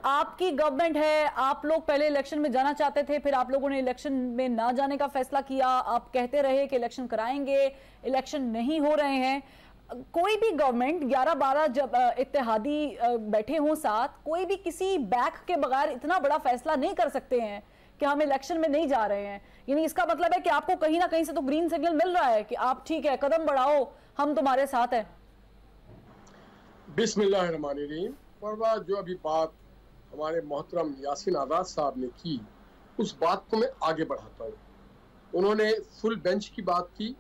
आपकी गवर्नमेंट है, आप लोग पहले इलेक्शन में जाना चाहते थे, फिर आप लोगों ने इलेक्शन में ना जाने का फैसला किया। आप कहते रहे कि इलेक्शन कराएंगे, इलेक्शन नहीं हो रहे हैं। कोई भी गवर्नमेंट 11-12 जब इत्तेहादी बैठे हों साथ, कोई भी किसी बैक के बगैर इतना बड़ा फैसला नहीं कर सकते हैं कि हम इलेक्शन में नहीं जा रहे हैं। यानी इसका मतलब है कि आपको कहीं ना कहीं से तो ग्रीन सिग्नल मिल रहा है कि आप ठीक है, कदम बढ़ाओ, हम तुम्हारे साथ हैं। बिस्मिल्लाहिर्रहमानिर्रहीम। परवा जो अभी बात हमारे मोहतरम यासीन आज़ाद साहब ने की, उस बात को मैं आगे बढ़ाता हूँ। उन्होंने फुल बेंच की बात की,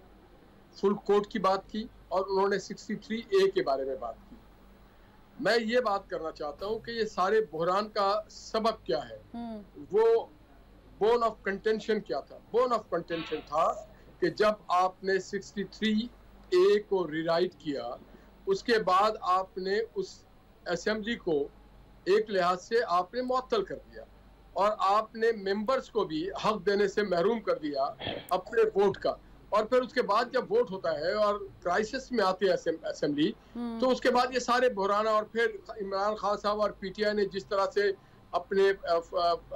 फुल कोर्ट की बात की और उन्होंने 63A के बारे में बात की। मैं ये बात करना चाहता हूँ कि ये सारे बहरान का सबब क्या है, वो बोन ऑफ कंटेंशन क्या था। बोन ऑफ कंटेंशन था कि जब आपने 63A को रिराइट किया, उसके बाद आपने उस असेंबली को एक लिहाज से आपने मुअत्तल कर दिया और आपने मेंबर्स को भी हक देने से महरूम कर दिया अपने वोट का। और फिर उसके बाद जब वोट होता है और क्राइसिस में आती है असेंबली, तो उसके बाद ये सारे बहराना और फिर इमरान खान साहब और पीटीआई ने जिस तरह से अपने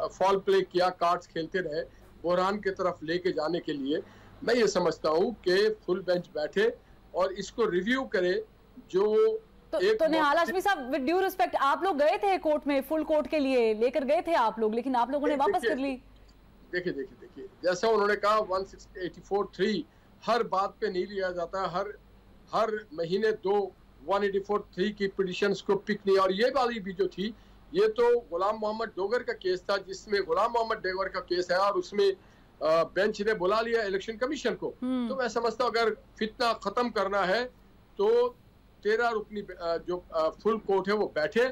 फॉल प्ले किया, कार्ड्स खेलते रहे बहरान की तरफ लेके जाने के लिए, मैं ये समझता हूँ कि फुल बेंच बैठे और इसको रिव्यू करे। जो तो निहाल हाशमी साहब, विद ड्यू रिस्पेक्ट, आप लोग गए थे कोर्ट में, फुल कोर्ट के लिए लेकर गए थे आप लोग, लेकिन आप लोगों ने वापस कर ली। देखिए जैसा उन्होंने कहा 184(3) हर बात पे नहीं लिया जाता। हर महीने 184(3) की पिटिशंस को पिक नहीं। और ये वाली भी जो थी, ये तो गुलाम मोहम्मद डोगर का केस था, जिसमें गुलाम मोहम्मद डोगर का केस है और उसमें बेंच ने बुला लिया इलेक्शन कमीशन को। तो मैं समझता हूँ अगर फितना खत्म करना है तो 13 रुकनी जो फुल कोर्ट है वो बैठे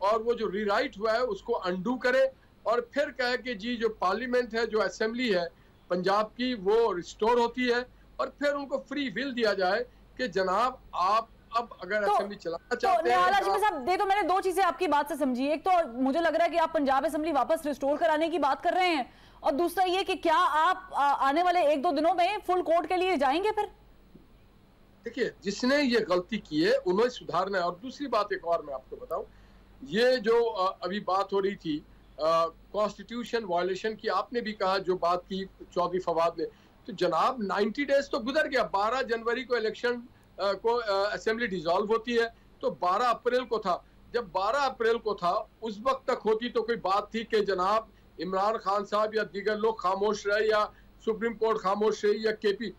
और वो जो रीराइट हुआ है उसको अंडू करे और फिर कहे कि जी जो पार्लियामेंट है, जो असेंबली है पंजाब की, वो रिस्टोर होती है और फिर उनको फ्री विल दिया जाए कि जनाब आप अब अगर असेंबली चलाना चाहते हैं। साहब, तो मैंने दो चीजें आपकी बात से समझी। एक तो मुझे लग रहा है कि आप पंजाब असेंबली वापस रिस्टोर कराने की बात कर रहे हैं, और दूसरा ये कि क्या आप आने वाले 1-2 दिनों में फुल कोर्ट के लिए जाएंगे फिर? देखिए, जिसने ये गलती की है उन्हें सुधारना है। और दूसरी बात एक और मैं आपको बताऊं, ये जो अभी बात हो रही थी कॉन्स्टिट्यूशन वायलेशन की, आपने भी कहा जो बात की चौधरी फवाद ने, तो जनाब 90 डेज तो गुजर गया। 12 जनवरी को इलेक्शन को असेंबली डिसॉल्व होती है, तो 12 अप्रैल को था। जब 12 अप्रैल को था उस वक्त तक होती तो कोई बात थी कि जनाब इमरान खान साहब या दीगर लोग खामोश रहे या सुप्रीम कोर्ट खामोश रही या केपी।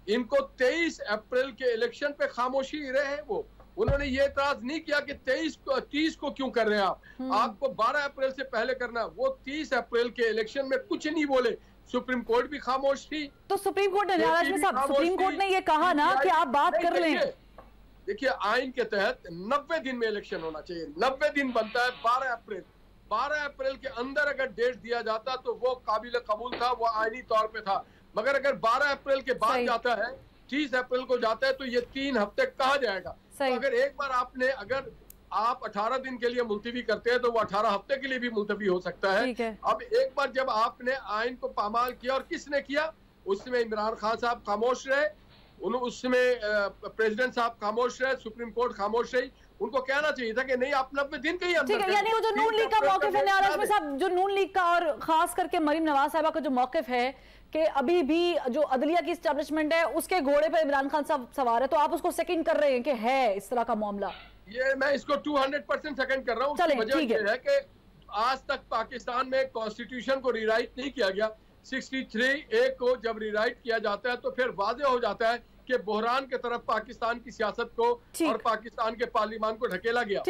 इनको 23 अप्रैल के इलेक्शन पे खामोशी रहे। वो उन्होंने ये एतराज नहीं किया कि 30 को क्यों कर रहे हैं आप, आपको 12 अप्रैल से पहले करना। वो 30 अप्रैल के इलेक्शन में कुछ नहीं बोले। सुप्रीम कोर्ट भी खामोश थी। तो सुप्रीम कोर्ट ने ये कहा ना कि आप बात कर लें। देखिए, आइन के तहत 90 दिन में इलेक्शन होना चाहिए। 90 दिन बनता है 12 अप्रैल। 12 अप्रैल के अंदर अगर डेट दिया जाता तो वो काबिल कबूल था, वो आईनी तौर पे था। मगर अगर 12 अप्रैल के बाद जाता है, 30 अप्रैल को जाता है, तो ये 3 हफ्ते कहा जाएगा। तो अगर एक बार अगर आप 18 दिन के लिए मुलतवी करते हैं तो वो 18 हफ्ते के लिए भी मुलतवी हो सकता है। अब एक बार जब आपने आइन को पामाल किया, और किसने किया, उसमें इमरान खान साहब खामोश रहे, उसमें प्रेसिडेंट साहब खामोश रहे, सुप्रीम कोर्ट खामोश रही। उनको कहना चाहिए था कि नहीं, आप 90 दिन के ही अंदर। यानी वो जो नून लीग का मौक़िफ़ है निहाल हाशमी साहब, जो नून लीग का और खास करके मरीम नवाज साहिबा का जो मौक़िफ़ है कि अभी भी जो अदलिया की एस्टैब्लिशमेंट है उसके घोड़े पर इमरान खान साहब सवार है, तो आप उसको सेकंड कर रहे हैं कि है इस तरह का मामला? ये मैं इसको 200% सेकंड कर रहा हूँ। वजह यह है कि आज तक पाकिस्तान में कॉन्स्टिट्यूशन को रीराइट नहीं किया गया। 63A को जब रीराइट किया जाता है तो फिर वाज़ेह हो जाता है कि बहरान की तरफ पाकिस्तान की सियासत को और पाकिस्तान के पार्लियामान को ढकेला गया।